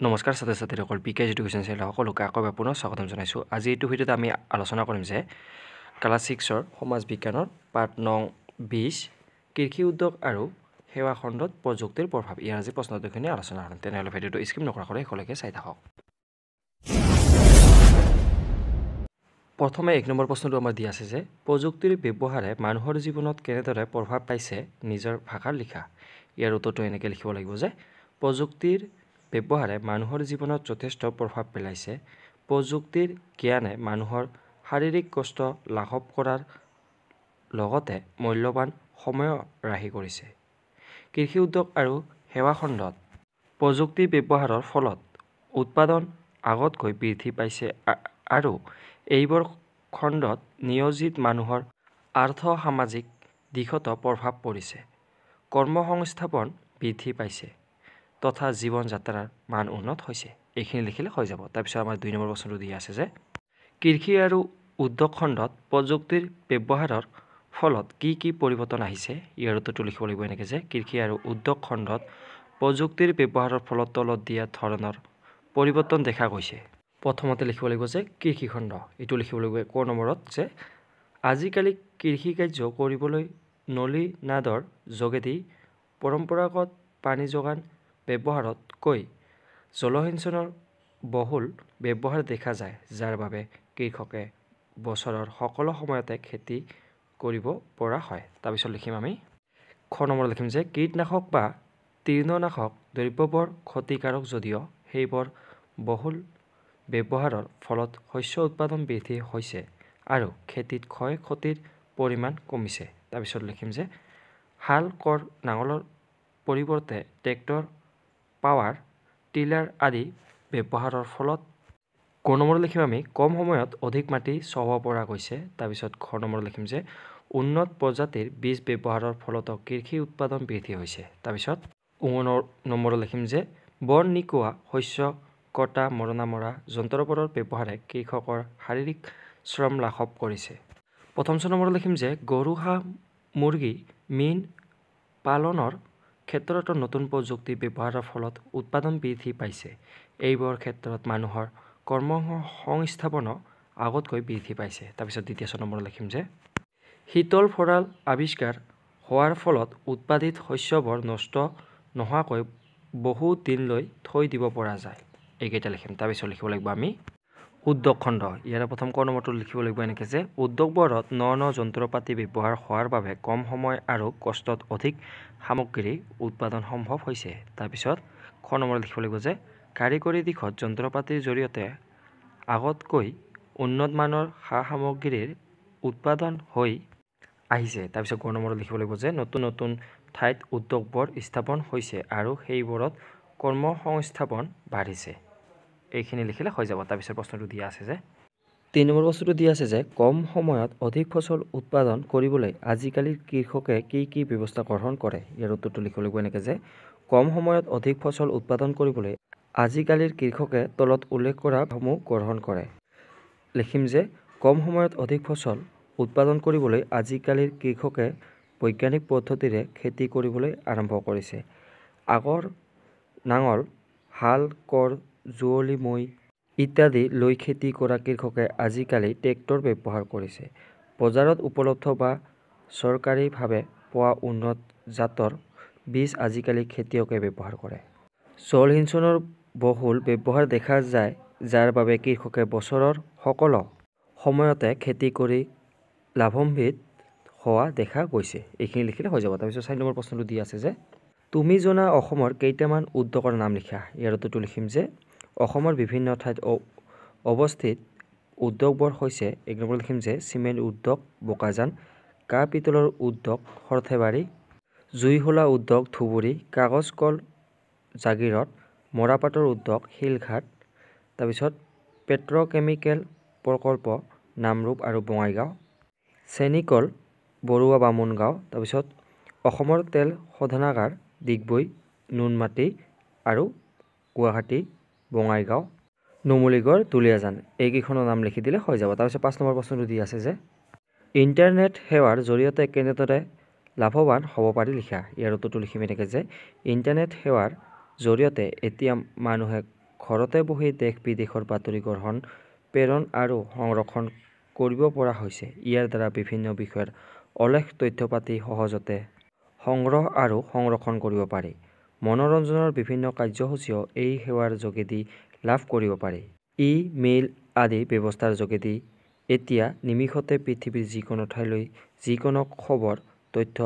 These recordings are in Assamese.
নমস্কাৰ ছাত্ৰ ছাত্ৰীসকল পিকেজ এডুকেশ্যন চেনেলৰ সকলোকে আকৌ এবাৰ পুনৰ স্বাগতম জনাইছোঁ। আজি এইটো ভিডিঅ'ত আমি আলোচনা কৰিম যে ক্লাছ 6ৰ সমাজ বিজ্ঞানৰ পাঠ নং 20 কৃষি উদ্যোগ আৰু সেৱা খণ্ডত প্ৰযুক্তিৰ প্ৰভাৱ। ইয়াৰ আজি প্ৰশ্নটোখিনি আলোচনা কৰিম। তেনেহ'লে ভিডিঅ'টো স্কিপ নকৰাকৈ শেষলৈকে চাই থাকক। প্ৰথমে 1 নম্বৰ প্ৰশ্নটো আমাৰ দিয়া আছে যে প্ৰযুক্তিৰ ব্যৱহাৰে মানুহৰ জীৱনত কেনেদৰে প্ৰভাৱ পাইছে নিজৰ ভাষাত লিখা। ইয়াৰ উত্তৰটো এনেকৈ লিখিব লাগিব যে প্ৰযুক্তিৰ ব্যৱহাৰে মানুহৰ জীৱনত যথেষ্ট প্ৰভাৱ পেলাইছে। প্ৰযুক্তিৰ জ্ঞানে মানুহৰ শাৰীৰিক কষ্ট লাঘৱ কৰাৰ লগতে মূল্যৱান সময় ৰাহি কৰিছে। কৃষি উদ্যোগ আৰু সেৱা খণ্ডত প্ৰযুক্তি ব্যৱহাৰৰ ফলত উৎপাদন আগতকৈ বৃদ্ধি পাইছে আৰু এইবোৰ খণ্ডত নিয়োজিত মানুহৰ আৰ্থ-সামাজিক দিশতো প্ৰভাৱ পৰিছে। কৰ্মসংস্থাপন বৃদ্ধি পাইছে তথা জীৱন যাত্ৰাৰ মান উন্নত হৈছে। এইখিনি লিখিলে হৈ যাব। তাৰপিছত আমাৰ 2 নম্বৰ প্ৰশ্নটো দিয়া আছে যে কৃষি আৰু উদ্যোগ খণ্ডত প্ৰযুক্তিৰ ব্যৱহাৰৰ ফলত কি পৰিৱৰ্তন আহিছে। ইয়াৰ উত্তৰটো লিখিব লাগিব এনেকৈ যে কৃষি আৰু উদ্যোগ খণ্ডত প্ৰযুক্তিৰ ব্যৱহাৰৰ ফলত তলত দিয়া ধৰণৰ পৰিৱৰ্তন দেখা গৈছে। প্ৰথমতে লিখিব লাগিব যে কৃষি খণ্ড। এইটো লিখিব লাগিব ক নম্বৰত যে আজিকালি কৃষি কাৰ্য কৰিবলৈ নলী নাদৰ যোগেদি পৰম্পৰাগত পানী যোগান ব্যৱহাৰতকৈ জলসিঞ্চনৰ বহুল ব্যৱহাৰ দেখা যায়, যাৰ বাবে কৃষকে বছৰৰ সকলো সময়তে খেতি কৰিব পৰা হয়। তাৰপিছত লিখিম আমি খ নম্বৰ লিখিম যে কীটনাশক বা তৃণনাশক দ্ৰব্যবোৰ ক্ষতিকাৰক যদিও সেইবোৰ বহুল ব্যৱহাৰৰ ফলত শস্য উৎপাদন বৃদ্ধি হৈছে আৰু খেতিত ক্ষয় ক্ষতিৰ পৰিমাণ কমিছে। তাৰপিছত লিখিম যে হাল কৰ নাঙলৰ পৰিৱৰ্তে ট্ৰেক্টৰ পাৱাৰ টিলাৰ আদি ব্যৱহাৰৰ ফলত ক নম্বৰ লিখিম আমি কম সময়ত অধিক মাটি চহাব পৰা গৈছে। তাৰপিছত খ নম্বৰ লিখিম যে উন্নত প্ৰজাতিৰ বীজ ব্যৱহাৰৰ ফলতো কৃষি উৎপাদন বৃদ্ধি হৈছে। তাৰপিছত নম্বৰ লিখিম যে বন নিকোৱা শস্য কটা মৰণা মৰা যন্ত্ৰবোৰৰ ব্যৱহাৰে কৃষকৰ শাৰীৰিক শ্ৰম লাঘৱ কৰিছে। প্ৰথম নম্বৰ লিখিম যে গৰু হাঁহ মুৰ্গী মীন পালনৰ ক্ষেত্ৰতো নতুন প্ৰযুক্তি ব্যৱহাৰৰ ফলত উৎপাদন বৃদ্ধি পাইছে। এইবোৰ ক্ষেত্ৰত মানুহৰ কৰ্মসংস্থাপনো আগতকৈ বৃদ্ধি পাইছে। তাৰপিছত দ্বিতীয় নম্বৰ লিখিম যে শীতল ভঁৰাল আৱিষ্কাৰ হোৱাৰ ফলত উৎপাদিত শস্যবোৰ নষ্ট নোহোৱাকৈ বহু দিনলৈ থৈ দিব পৰা যায়। এইকেইটা লিখিম। তাৰপিছত লিখিব লাগিব আমি উদ্যোগ খণ্ড। ইয়াৰে প্ৰথম ক নম্বৰটো লিখিব লাগিব এনেকৈ যে উদ্যোগবোৰত ন যন্ত্ৰপাতি ব্যৱহাৰ হোৱাৰ বাবে কম সময় আৰু কষ্টত অধিক সামগ্ৰী উৎপাদন সম্ভৱ হৈছে। তাৰপিছত খ নম্বৰ লিখিব লাগিব যে কাৰিকৰী দিশত যন্ত্ৰপাতিৰ জৰিয়তে আগতকৈ উন্নত মানৰ সা সামগ্ৰীৰ উৎপাদন হৈ আহিছে। তাৰপিছত গ নম্বৰত লিখিব লাগিব যে নতুন ঠাইত উদ্যোগবোৰ স্থাপন হৈছে আৰু সেইবোৰত কৰ্মসংস্থাপন বাঢ়িছে। এইখিনি লিখিলে হৈ যাব। তাৰপিছত প্ৰশ্নটো দিয়া আছে যে 3 নম্বৰ প্ৰশ্নটো দিয়া আছে যে কম সময়ত অধিক ফচল উৎপাদন কৰিবলৈ আজিকালিৰ কৃষকে কি ব্যৱস্থা গ্ৰহণ কৰে। ইয়াৰ উত্তৰটো লিখিব লাগিব এনেকৈ যে কম সময়ত অধিক ফচল উৎপাদন কৰিবলৈ আজিকালিৰ কৃষকে তলত উল্লেখ কৰাসমূহ গ্ৰহণ কৰে। লিখিম যে কম সময়ত অধিক ফচল উৎপাদন কৰিবলৈ আজিকালিৰ কৃষকে বৈজ্ঞানিক পদ্ধতিৰে খেতি কৰিবলৈ আৰম্ভ কৰিছে। আগৰ নাঙল হাল কৰ যুঁৱলি মৈ ইত্যাদি লৈ খেতি কৰা কৃষকে আজিকালি ট্ৰেক্টৰ ব্যৱহাৰ কৰিছে। বজাৰত উপলব্ধ বা চৰকাৰীভাৱে পোৱা উন্নত জাতৰ বীজ আজিকালি খেতিয়কে ব্যৱহাৰ কৰে। জলসিঞ্চনৰ বহুল ব্যৱহাৰ দেখা যায়, যাৰ বাবে কৃষকে বছৰৰ সকলো সময়তে খেতি কৰি লাভান্বিত হোৱা দেখা গৈছে। এইখিনি লিখিলে হৈ যাব। তাৰপিছত 4 নম্বৰ প্ৰশ্নটো দিয়া আছে যে তুমি জনা অসমৰ কেইটামান উদ্যোগৰ নাম লিখা। ইয়াৰ উত্তৰটো লিখিম যে অসমৰ বিভিন্ন ঠাইত অৱস্থিত উদ্যোগবোৰ হৈছে 1 নম্বৰ লিখিম যে চিমেণ্ট উদ্যোগ বোকাজান, কাঁহ পিতলৰ উদ্যোগ সৰ্থেবাৰী, জুইশলা উদ্যোগ ধুবুৰী, কাগজ কল জাগিৰোড, মৰাপাটৰ উদ্যোগ শিলঘাট, তাৰপিছত পেট্ৰকেমিকেল প্ৰকল্প নামৰূপ আৰু বঙাইগাঁও, চেনিকল বৰুৱা বামুণগাঁও, তাৰপিছত অসমৰ তেল শোধনাগাৰ ডিগবৈ, নুনমাটি আৰু গুৱাহাটী, বঙাইগাঁও, নুমলীগড়, দুলীয়াজান। এইকেইখনৰ নাম লিখি দিলে হৈ যাব। তাৰপিছত 5 নম্বৰ প্ৰশ্নটো দি আছে যে ইণ্টাৰনেট সেৱাৰ জৰিয়তে কেনেদৰে লাভৱান হ'ব পাৰি লিখা। ইয়াৰ উত্তৰটো লিখিম এনেকৈ যে ইণ্টাৰনেট সেৱাৰ জৰিয়তে এতিয়া মানুহে ঘৰতে বহি দেশ বিদেশৰ বাতৰি গ্ৰহণ, প্ৰেৰণ আৰু সংৰক্ষণ কৰিব পৰা হৈছে। ইয়াৰ দ্বাৰা বিভিন্ন বিষয়ৰ অলেখ তথ্যপাতি সহজতে সংগ্ৰহ আৰু সংৰক্ষণ কৰিব পাৰি। মনোৰঞ্জনৰ বিভিন্ন কাৰ্যসূচীও এই সেৱাৰ যোগেদি লাভ কৰিব পাৰি। ই-মেইল আদি ব্যৱস্থাৰ যোগেদি এতিয়া নিমিষতে পৃথিৱীৰ যিকোনো ঠাইলৈ যিকোনো খবৰ, তথ্য,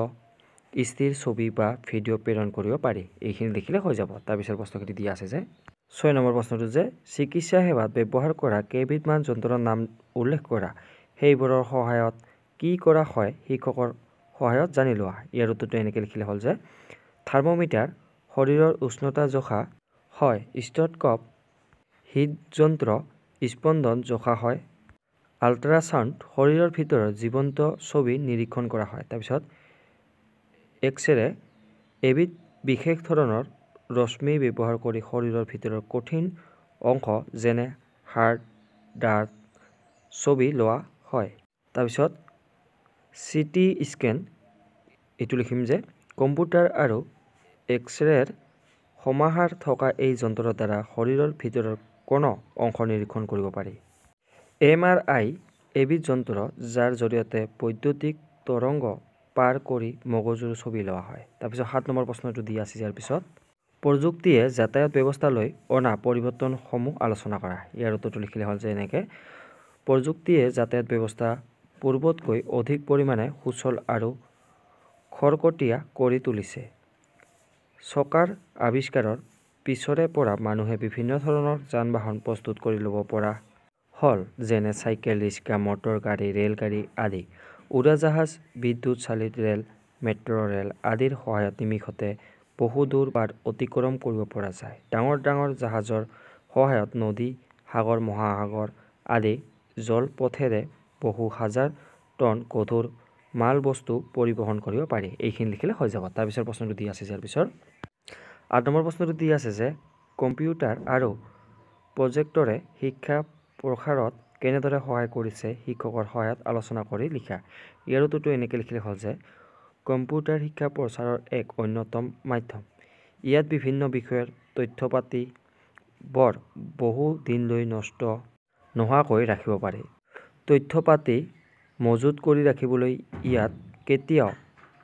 স্থিৰ ছবি বা ভিডিঅ' প্ৰেৰণ কৰিব পাৰি। এইখিনি লিখিলে হৈ যাব। তাৰপিছত প্ৰশ্নখিনি দিয়া আছে যে 6 নম্বৰ প্ৰশ্নটো যে চিকিৎসা সেৱাত ব্যৱহাৰ কৰা কেইবিধমান যন্ত্ৰৰ নাম উল্লেখ কৰা। সেইবোৰৰ সহায়ত কি কৰা হয় শিক্ষকৰ সহায়ত জানি লোৱা। ইয়াৰ উত্তৰটো এনেকৈ লিখিলে হ'ল যে থাৰ্মোমিটাৰ শৰীৰৰ উষ্ণতা জোখা হয়, ষ্টেথস্কোপ হৃদযন্ত্ৰ স্পন্দন জোখা হয়, আল্ট্ৰাছাউণ্ড শৰীৰৰ ভিতৰৰ জীৱন্ত ছবি নিৰীক্ষণ কৰা হয়। তাৰপিছত এক্স-ৰে এবিধ বিশেষ ধৰণৰ ৰশ্মি ব্যৱহাৰ কৰি শৰীৰৰ ভিতৰৰ কঠিন অংশ যেনে হাড়, দাঁত ছবি লোৱা হয়। তাৰপিছত চিটি স্কেন এইটো লিখিম যে কম্পিউটাৰ আৰু এক্স-ৰেৰ সমাহাৰ থকা এই যন্ত্ৰৰ দ্বাৰা শৰীৰৰ ভিতৰৰ কোনো অংশ নিৰীক্ষণ কৰিব পাৰি। MRI এবিধ যন্ত্ৰ যাৰ জৰিয়তে বৈদ্যুতিক তৰংগ পাৰ কৰি মগজুৰ ছবি লোৱা হয়। তাৰপিছত 7 নম্বৰ প্ৰশ্নটো দিয়া আছে ইয়াৰ পিছত প্ৰযুক্তিয়ে যাতায়াত ব্যৱস্থালৈ অনা পৰিৱৰ্তনসমূহ আলোচনা কৰা। ইয়াৰ উত্তৰটো লিখিলে হ'ল যে এনেকৈ প্ৰযুক্তিয়ে যাতায়াত ব্যৱস্থা পূৰ্বতকৈ অধিক পৰিমাণে সুচল আৰু খৰতকীয়া কৰি তুলিছে। চকাৰ আৱিষ্কাৰৰ পিছৰে পৰা মানুহে বিভিন্ন ধৰণৰ যান-বাহন প্ৰস্তুত কৰি ল'ব পৰা হ'ল, যেনে চাইকেল, ৰিক্সা, মটৰ গাড়ী, ৰেলগাড়ী আদি। উৰাজাহাজ, বিদ্যুৎ চালিত ৰেল, মেট্ৰ' ৰেল আদিৰ সহায়ত নিমিষতে বহু দূৰ বাট অতিক্ৰম কৰিব পৰা যায়। ডাঙৰ ডাঙৰ জাহাজৰ সহায়ত নদী, সাগৰ, মহাসাগৰ আদি জলপথেৰে বহু হাজাৰ টন গধুৰ মাল বস্তু পৰিবহণ কৰিব পাৰি। এইখিনি লিখিলে হৈ যাব। তাৰপিছত প্ৰশ্নটো দিয়া আছে ইয়াৰ পিছত 8 নম্বৰ প্ৰশ্নটো দিয়া আছে যে কম্পিউটাৰ আৰু প্ৰজেক্টৰে শিক্ষা প্ৰসাৰত কেনেদৰে সহায় কৰিছে শিক্ষকৰ সহায়ত আলোচনা কৰি লিখা। ইয়াৰ উত্তৰটো এনেকৈ লিখিলে হ'ল যে কম্পিউটাৰ শিক্ষা প্ৰচাৰৰ এক অন্যতম মাধ্যম। ইয়াত বিভিন্ন বিষয়ৰ তথ্যপাতি বৰ বহু দিনলৈ নষ্ট নোহোৱাকৈ ৰাখিব পাৰি। তথ্যপাতি মজুত কৰি ৰাখিবলৈ ইয়াত কেতিয়াও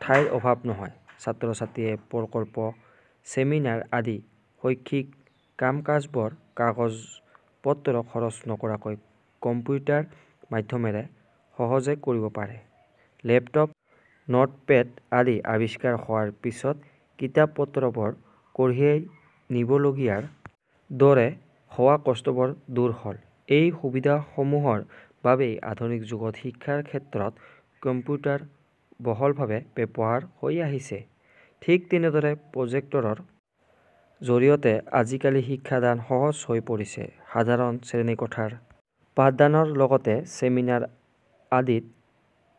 ঠাইৰ অভাৱ নহয়। ছাত্ৰ-ছাত্ৰীয়ে প্ৰকল্প, ছেমিনাৰ আদি শৈক্ষিক কাম-কাজবোৰ কাগজ-পত্ৰ খৰচ নকৰাকৈ কম্পিউটাৰ মাধ্যমেৰে সহজে কৰিব পাৰে। লেপটপ, নোটপেড আদি আৱিষ্কাৰ হোৱাৰ পিছত কিতাপ-পত্ৰবোৰ কঢ়িয়াই নিবলগীয়াৰ দৰে হোৱা কষ্টবোৰ দূৰ হ'ল। এই সুবিধাসমূহৰ বাবেই আধুনিক যুগত শিক্ষাৰ ক্ষেত্ৰত কম্পিউটাৰ বহুলভাৱে ব্যৱহাৰ হৈ আহিছে। ঠিক তেনেদৰে প্ৰজেক্টৰৰ জৰিয়তে আজিকালি শিক্ষাদান সহজ হৈ পৰিছে। সাধাৰণ শ্ৰেণীকোঠাৰ পাঠদানৰ লগতে ছেমিনাৰ আদিত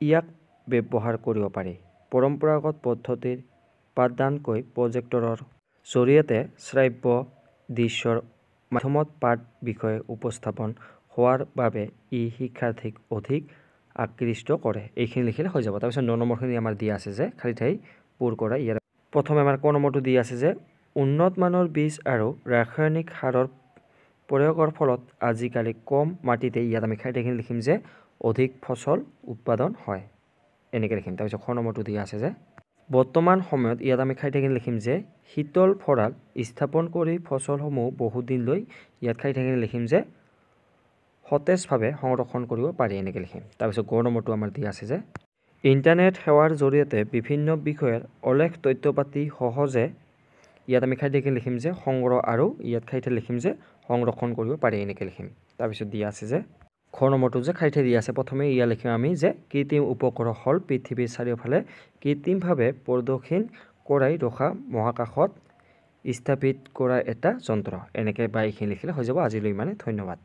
ইয়াক ব্যৱহাৰ কৰিব পাৰি। পৰম্পৰাগত পদ্ধতিৰ পাঠদানকৈ প্ৰজেক্টৰৰ জৰিয়তে শ্ৰাব্য দৃশ্যৰ মাধ্যমত পাঠ বিষয় উপস্থাপন হোৱাৰ বাবে ই শিক্ষাৰ্থীক অধিক আকৃষ্ট কৰে। এইখিনি লিখিলে হৈ যাব। তাৰপিছত 9 নম্বৰখিনি আমাৰ দিয়া আছে যে খালী ঠাই পূৰ কৰা। ইয়াৰ প্ৰথমে আমাৰ ক নম্বৰটো দিয়া আছে যে উন্নত মানৰ বীজ আৰু ৰাসায়নিক সাৰৰ প্ৰয়োগৰ ফলত আজিকালি কম মাটিতে ইয়াত আমি খালী ঠাইখিনি লিখিম যে অধিক ফচল উৎপাদন হয়। এনেকৈ লিখিম। তাৰপিছত খ নম্বৰটো দিয়া আছে যে বৰ্তমান সময়ত ইয়াত আমি খালী ঠাইখিনি লিখিম যে শীতল ভঁৰাল স্থাপন কৰি ফচলসমূহ বহু দিনলৈ ইয়াত খালী ঠাইখিনি লিখিম যে সতেজভাৱে সংৰক্ষণ কৰিব পাৰি। এনেকৈ লিখিম। তাৰপিছত গ নম্বৰটো আমাৰ দিয়া আছে যে ইণ্টাৰনেট সেৱাৰ জৰিয়তে বিভিন্ন বিষয়ৰ অলেখ তথ্যপাতি সহজে ইয়াত আমি খালী ঠাইখিনি লিখিম যে সংগ্ৰহ আৰু ইয়াত খালী ঠাই লিখিম যে সংৰক্ষণ কৰিব পাৰি। এনেকৈ লিখিম। তাৰপিছত দিয়া আছে যে খ নম্বৰটো যে খালী ঠাই দিয়া আছে প্ৰথমে ইয়াত লিখিম আমি যে কৃত্ৰিম উপগ্ৰহ হ'ল পৃথিৱীৰ চাৰিওফালে কৃত্ৰিমভাৱে প্ৰদক্ষিণ কৰাই ৰখা মহাকাশত স্থাপিত কৰা এটা যন্ত্ৰ। এনেকৈ বা এইখিনি লিখিলে হৈ যাব। আজিলৈ ইমানে। ধন্যবাদ।